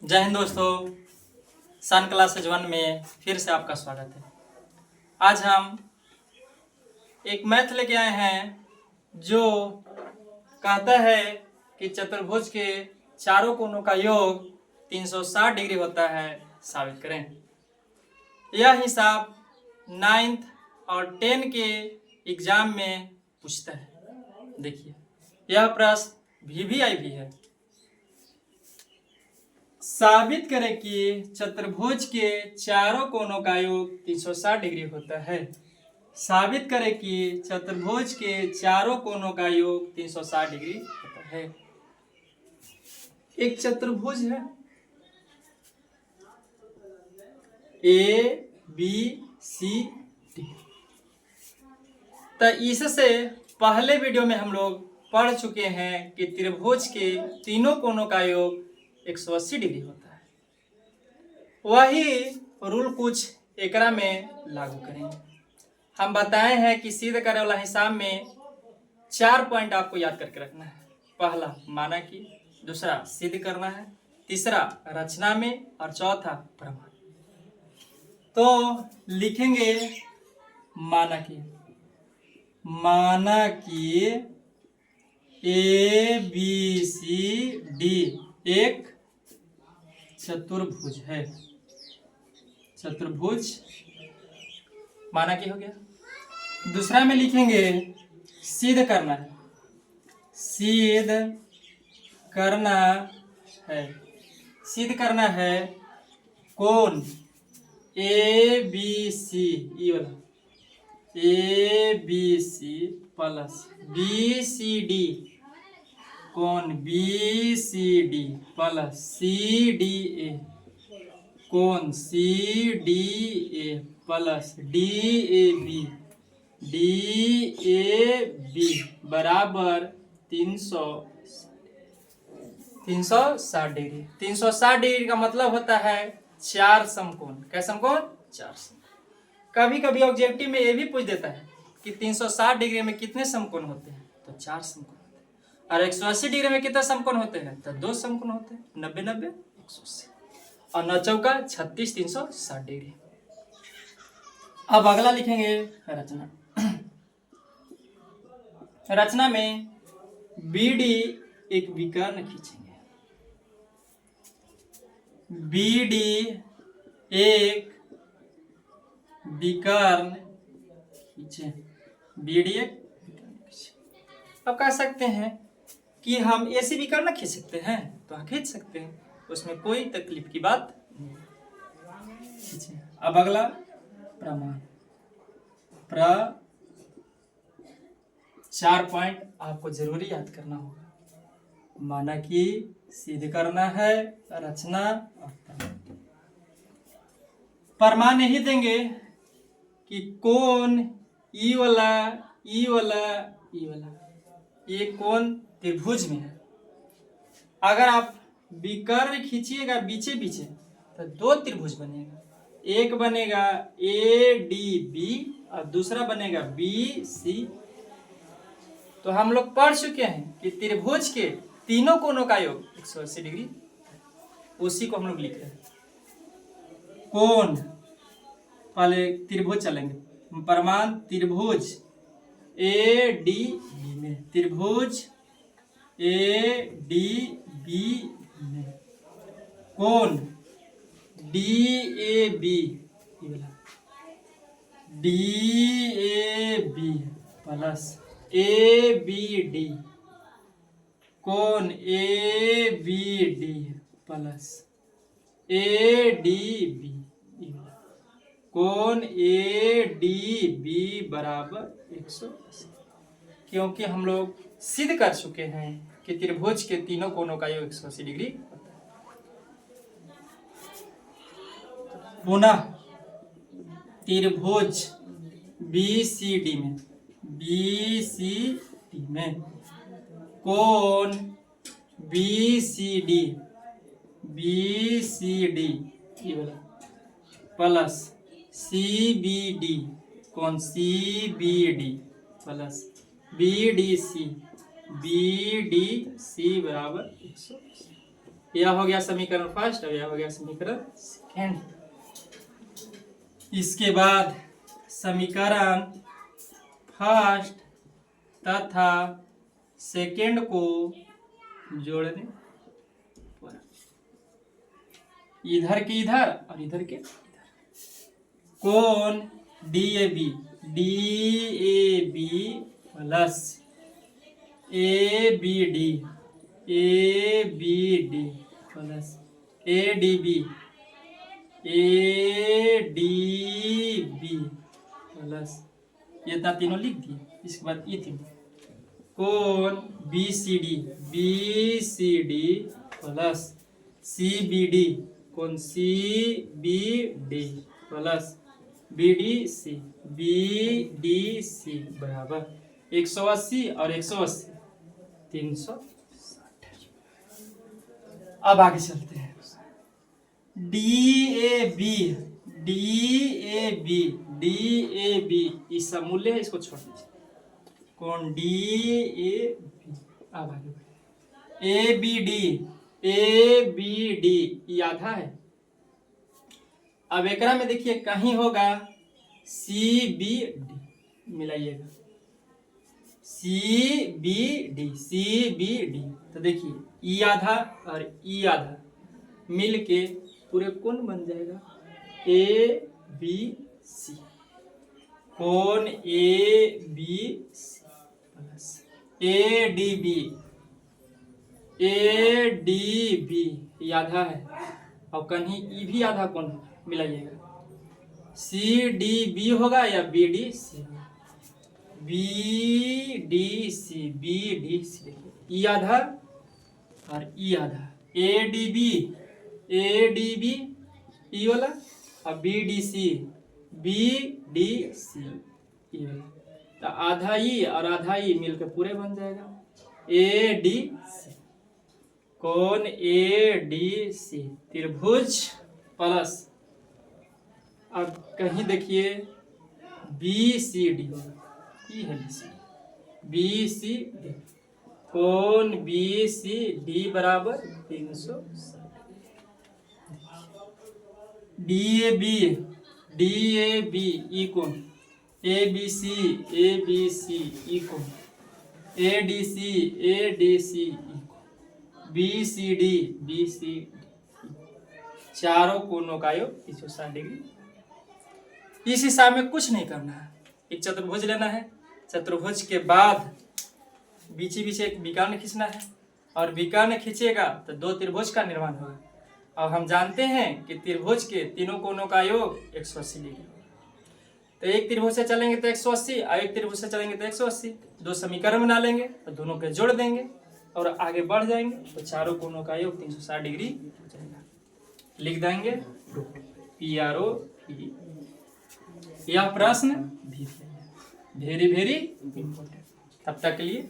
जय हिंद दोस्तों, सन क्लासेज 1 में फिर से आपका स्वागत है। आज हम एक मैथ लेके आए हैं जो कहता है कि चतुर्भुज के चारों कोनों का योग 360 डिग्री होता है, साबित करें। यह हिसाब 9th और 10 के एग्जाम में पूछता है। देखिए, यह प्रश्न VVI भी है। साबित करें कि चतुर्भुज के चारों कोनों का योग 360 डिग्री होता है। साबित करें कि चतुर्भुज के चारों कोनों का योग 360 डिग्री होता है। एक चतुर्भुज है ABCD। तो इससे पहले वीडियो में हम लोग पढ़ चुके हैं कि त्रिभुज के तीनों कोनों का योग 180 डिग्री होता है। वही रूल कुछ एकरा में लागू करेंगे। हम बताए हैं कि सिद्ध करे वाला हिसाब में 4 पॉइंट आपको याद करके रखना है। पहला माना कि, दूसरा सिद्ध करना है, तीसरा रचना में और चौथा प्रमाण। तो लिखेंगे माना कि ABCD एक चतुर्भुज है। चतुर्भुज माना कि हो गया। दूसरा में लिखेंगे सिद्ध करना है। सिद्ध करना है कौन ABC ABC प्लस BCD कौन BCD प्लस CDA कौन CDA प्लस DAB बराबर 360 डिग्री। 360 डिग्री का मतलब होता है 4 समकोण। क्या समकोण? 4 समकोण। कभी कभी ऑब्जेक्टिव में ये भी पूछ देता है कि 360 डिग्री में कितने समकोण होते हैं, तो 4 समकोण होते हैं। और 180 डिग्री में कितने समकोण होते हैं, तो 2 समकोण होते हैं। 90 90 180 और 9 चौका 36 360 डिग्री। अब अगला लिखेंगे रचना। रचना में BD एक विकर्ण खींचेंगे। BD एक विकर्ण खींचे। BD एक विकर्ण खींचे। अब कह सकते हैं कि हम ऐसे विकर्ण खींच सकते हैं, तो हम खींच सकते हैं, उसमें कोई तकलीफ की बात नहीं। खींचे। अब अगला प्रमाण। 4 पॉइंट आपको जरूरी याद करना होगा। माना कि, सिद्ध करना है, रचना और प्रमाण। प्रमाण नहीं देंगे कि कौन ई वाला ये कौन त्रिभुज में है। अगर आप विकर्ण खींचिएगा बीचे तो 2 त्रिभुज बनेगा। एक बनेगा ADB और दूसरा बनेगा BC। तो हम लोग पढ़ चुके हैं कि त्रिभुज के तीनों कोनों का योग 180 डिग्री। उसी को हम लोग लिख रहे हैं। कौन पहले त्रिभुज चलेंगे। प्रमाण त्रिभुज ADB में, त्रिभुज ADB में कौन DAB प्लस ABD कौन ABD प्लस ADB कौन ADB बराबर 180। क्योंकि हम लोग सिद्ध कर चुके हैं कि त्रिभुज के तीनों कोनों का योग 180 डिग्री होता है। पुनः त्रिभुज BCD में कौन BCD प्लस CBD कौन CBD प्लस BDC बराबर 180। यह हो गया समीकरण फर्स्ट और यह हो गया समीकरण सेकेंड। इसके बाद समीकरण फर्स्ट तथा सेकेंड को जोड़ने पर इधर के इधर और इधर के इधर कोण DAB plus ABD plus ADB plus ये इतना तीनों लिख दिए। इसके बाद ये तीनों कोण BCD प्लस CBD कोण CBD प्लस BDC बराबर 180 और 180 360। अब आगे चलते हैं। DAB इसका मूल्य है, इसको छोड़ दीजिए। कौन DAB। अब आगे ABD ये आधा है। अब एकरा में देखिए कहीं होगा CBD, मिलाइएगा CBD। तो देखिए ई आधा और ई आधा मिल के पूरे कोण बन जाएगा ABC। कोण ABC प्लस ADB ये आधा है और कहीं ई भी आधा कोण मिलाइएगा CDB होगा या BDC देखिए ई आधा और ई आधा ADB ई वाला और BDC ई वाला। तो आधा ई और आधा ई मिलकर पूरे बन जाएगा ADC। कोण ADC त्रिभुज प्लस अब कहीं देखिए BCD होगा, ये है BCD। कोण BCD बराबर 360। DAB ई कोण ABC ई कोण ADC ई कोण BCD चारों कोणों का योग 360 डिग्री। इस हिसाब में कुछ नहीं करना है। एक चतुर्भुज लेना है, चतुर्भुज के बाद बीच एक विकर्ण खींचना है और विकर्ण खींचेगा तो दो त्रिभुज का निर्माण होगा। और हम जानते हैं कि त्रिभुज के तीनों कोणों का योग 180 डिग्री। तो एक त्रिभुज से चलेंगे तो 180 और एक त्रिभुज से चलेंगे तो 180। दो समीकरण बना लेंगे और दोनों के जोड़ देंगे और आगे बढ़ जाएंगे तो चारों कोणों का योग 360 डिग्री हो जाएगा। लिख देंगे PRO। यह प्रश्न वेरी इम्पोर्टेंट। तब तक के लिए